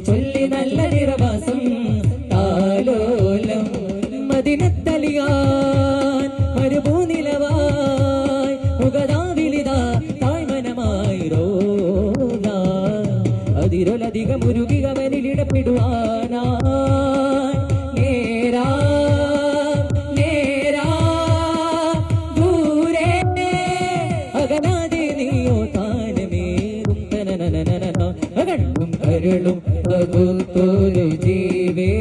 ചൊല്ലി നല്ല നിറവാസം താലോലം മദിനത്തലിയാൻ മരുഭൂനിലവായി മുഖദാവിളിതാ തായ്മനമായി റോല അതിരൊലധികം ഉരുകികവനിലിടപെടുവാനാ നേരാ നേരാ ദൂരെ അകലാതെ നീയോ താനമേറും തനനനനന അകണ്ടും കരളും പകുത്തോലു ജീവേ